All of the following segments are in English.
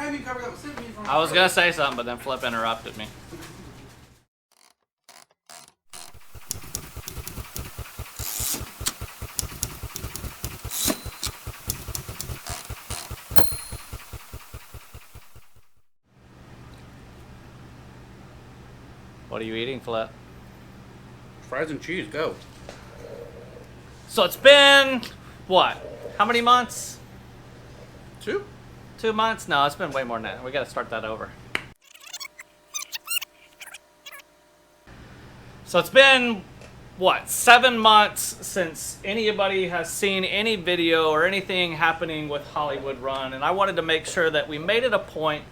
timing cover that was sent me from... I was going to say something, but then Flip interrupted me. What are you eating, Flip? Fries and cheese, go. So it's been, what? How many months? 2? 2 months? No, it's been way more than that. We got to start that over. So it's been, what, 7 months since anybody has seen any video or anything happening with Hollywood Run. And I wanted to make sure that we made it a point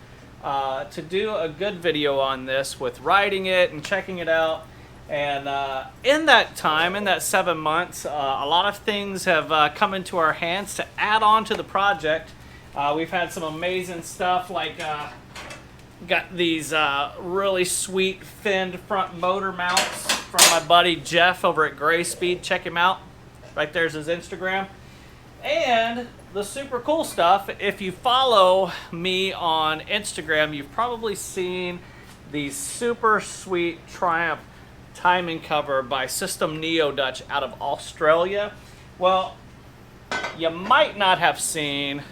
to do a good video on this with writing it and checking it out. And in that time, in that 7 months, a lot of things have come into our hands to add on to the project. We've had some amazing stuff like got these really sweet finned front motor mounts from my buddy Jeff over at Gray Speed. Check him out. Right there's his Instagram. And the super cool stuff, if you follow me on Instagram, you've probably seen the super sweet Triumph timing cover by System Neo Dutch out of Australia. Well, you might not have seen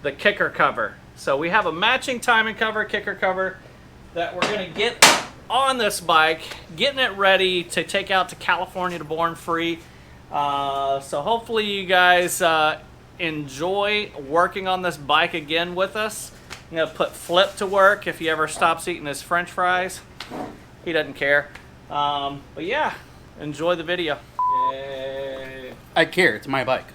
the kicker cover. So we have a matching timing cover, kicker cover that we're going to get on this bike, getting it ready to take out to California to Born Free. So hopefully you guys enjoy working on this bike again with us. I'm going to put Flip to work if he ever stops eating his french fries. He doesn't care. But yeah, enjoy the video. Yay. I care, it's my bike.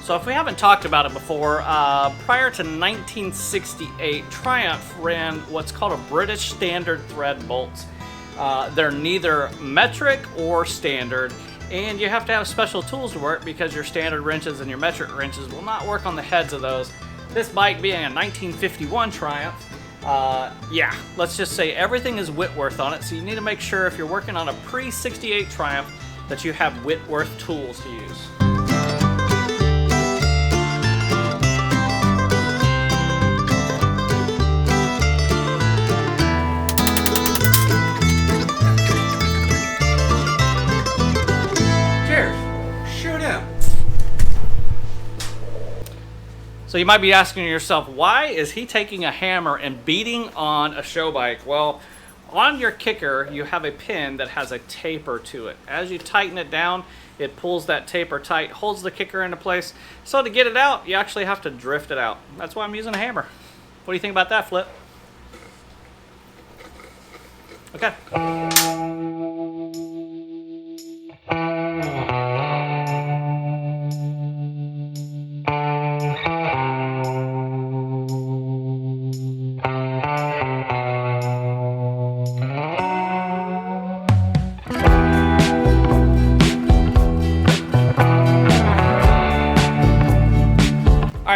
So if we haven't talked about it before, prior to 1968, Triumph ran what's called a British standard thread bolts. They're neither metric or standard, and you have to have special tools to work because your standard wrenches and your metric wrenches will not work on the heads of those. This bike being a 1951 Triumph, yeah, let's just say everything is Whitworth on it, so you need to make sure if you're working on a pre-68 Triumph that you have Whitworth tools to use. So you might be asking yourself, why is he taking a hammer and beating on a show bike? Well, on your kicker, you have a pin that has a taper to it. As you tighten it down, it pulls that taper tight, holds the kicker into place. So to get it out, you actually have to drift it out. That's why I'm using a hammer. What do you think about that, Flip? Okay.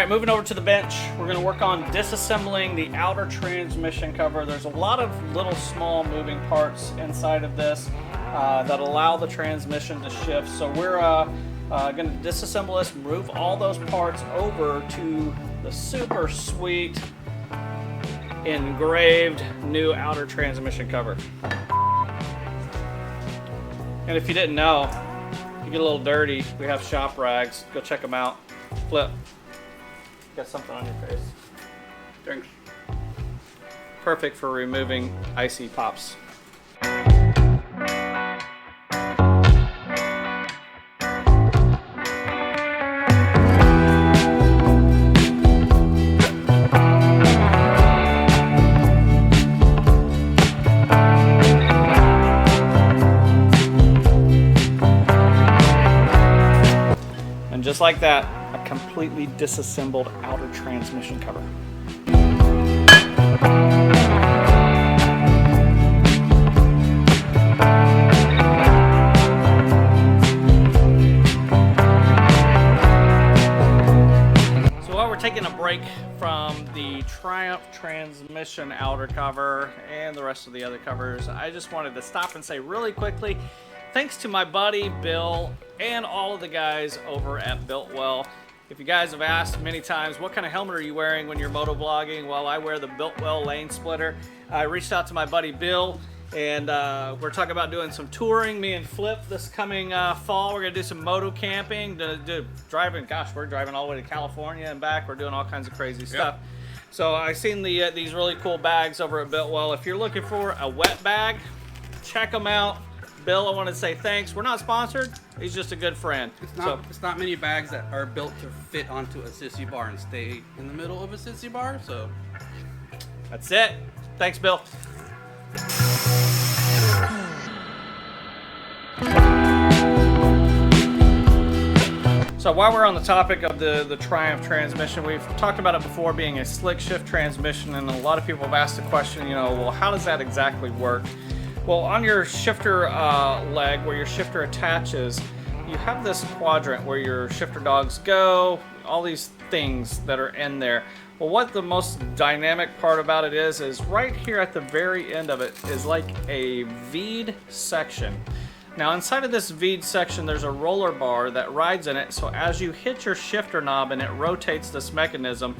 Moving over to the bench, we're going to work on disassembling the outer transmission cover. There's a lot of little small moving parts inside of this that allow the transmission to shift. So we're going to disassemble this, move all those parts over to the super sweet engraved new outer transmission cover. And if you didn't know, if you get a little dirty, we have shop rags. Go check them out. Flip. Got something on your face. Thanks. Perfect for removing icy pops. And just like that, a completely disassembled outer transmission cover. break from the Triumph transmission outer cover and the rest of the other covers. I just wanted to stop and say really quickly, thanks to my buddy Bill and all of the guys over at Biltwell. If you guys have asked many times, what kind of helmet are you wearing when you're motovlogging? Well, I wear the Biltwell lane splitter. I reached out to my buddy Bill, and we're talking about doing some touring, me and Flip, this coming fall. We're gonna do some moto camping, driving. Gosh, we're driving all the way to California and back. We're doing all kinds of crazy stuff. So I seen these really cool bags over at Biltwell. If you're looking for a wet bag, check them out. Bill, I want to say thanks. We're not sponsored. He's just a good friend. It's not many bags that are built to fit onto a sissy bar and stay in the middle of a sissy bar. So that's it. Thanks, Bill. So while we're on the topic of the Triumph transmission, we've talked about it before being a slick shift transmission, and a lot of people have asked the question, well, how does that exactly work? Well, on your shifter leg, where your shifter attaches, you have this quadrant where your shifter dogs go, all these things that are in there. Well, what the most dynamic part about it is right here at the very end of it is like a V'd section. Now, inside of this V'd section, there's a roller bar that rides in it, so as you hit your shifter knob and it rotates this mechanism,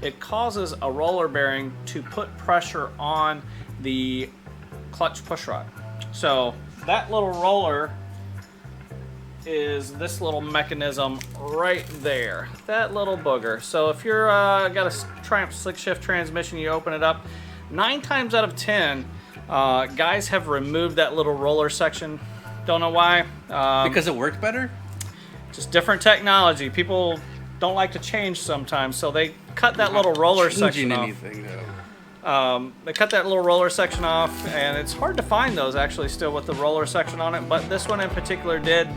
it causes a roller bearing to put pressure on the clutch push rod. So that little roller is this little mechanism right there, that little booger. So if you're got a Triumph slick shift transmission, you open it up, 9 times out of 10 guys have removed that little roller section. Don't know why. Because it worked better? Just different technology. People don't like to change sometimes, so they cut that little roller section off. They cut that little roller section off, and it's hard to find those actually still with the roller section on it, but this one in particular did.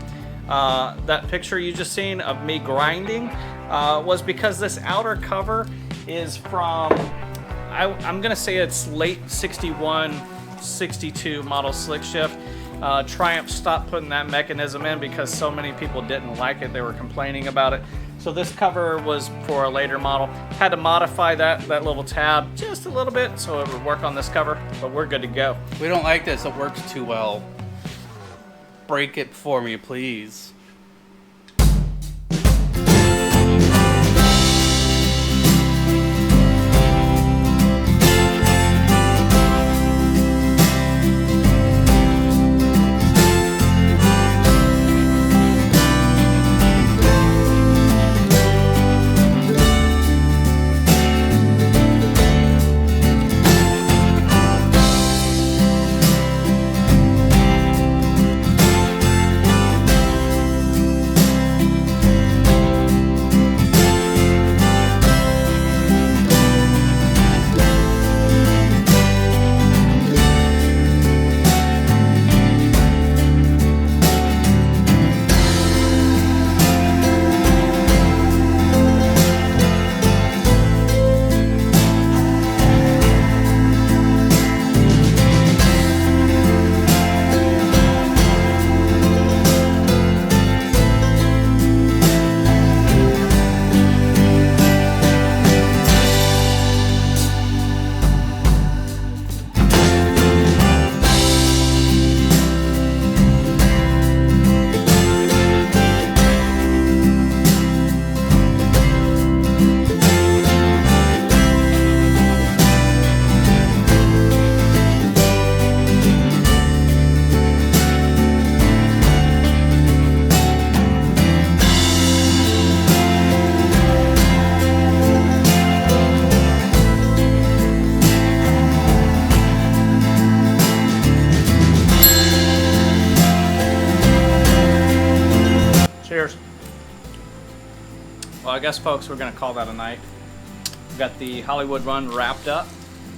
That picture you just seen of me grinding was because this outer cover is from, I'm gonna say it's late 61, 62 model slick shift. Triumph stopped putting that mechanism in because so many people didn't like it. They were complaining about it. So this cover was for a later model. Had to modify that little tab just a little bit so it would work on this cover, but we're good to go. We don't like this. It works too well. Break it for me, please. Well, I guess, folks, we're going to call that a night. We've got the Hollywood run wrapped up.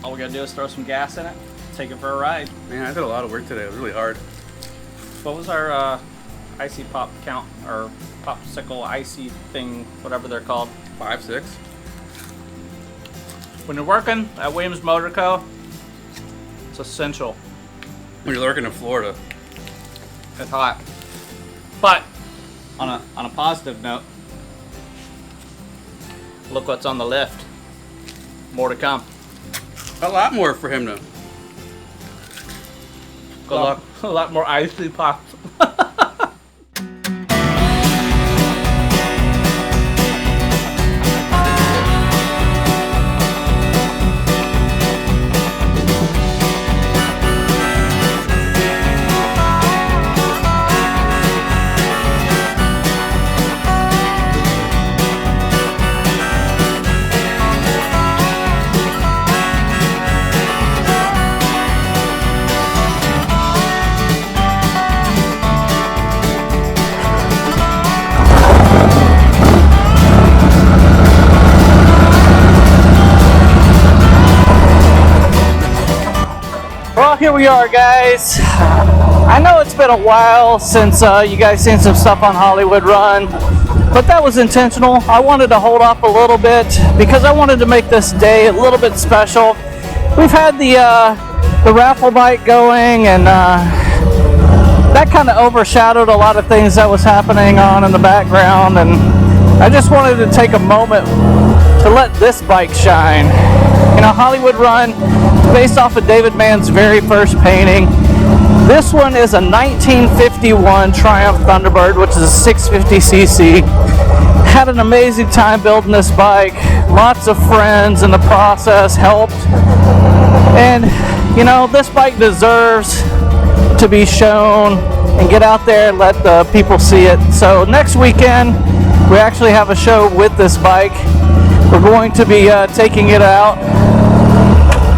All we got to do is throw some gas in it, take it for a ride. Man, I did a lot of work today. It was really hard. What was our icy pop count, or popsicle icy thing, whatever they're called? 5, 6. When you're working at Weems Motor Co., it's essential. When you're working in Florida. It's hot. But on a positive note, Look what's on the lift. More to come. A lot more for him to. Good luck. A lot more icy pops. Well, here we are, guys. I know it's been a while since you guys seen some stuff on Hollywood Run, but that was intentional. I wanted to hold off a little bit because I wanted to make this day a little bit special. We've had the raffle bike going, and that kind of overshadowed a lot of things that was happening on in the background, and I just wanted to take a moment to let this bike shine. You know, Hollywood Run, based off of David Mann's very first painting. This one is a 1951 Triumph Thunderbird, which is a 650cc. Had an amazing time building this bike. Lots of friends in the process helped. And, you know, this bike deserves to be shown and get out there and let the people see it. So next weekend, we actually have a show with this bike. We're going to be taking it out.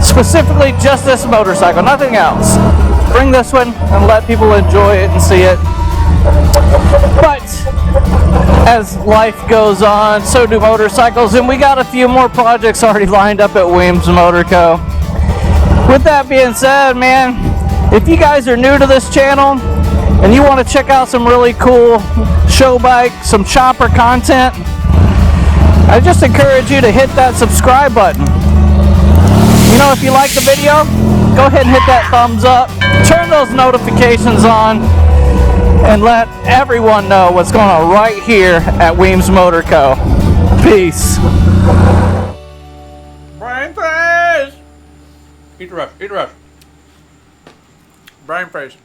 Specifically just this motorcycle, nothing else. Bring this one and let people enjoy it and see it. But as life goes on, so do motorcycles, and we got a few more projects already lined up at Weems Motor Co. With that being said, man, if you guys are new to this channel and you want to check out some really cool show bike, some chopper content, I just encourage you to hit that subscribe button. You know, if you like the video, go ahead and hit that thumbs up, turn those notifications on, and let everyone know what's going on right here at Weems Motor Co. Peace. Brain freeze! Eat the rest. Eat the rest. Brain freeze.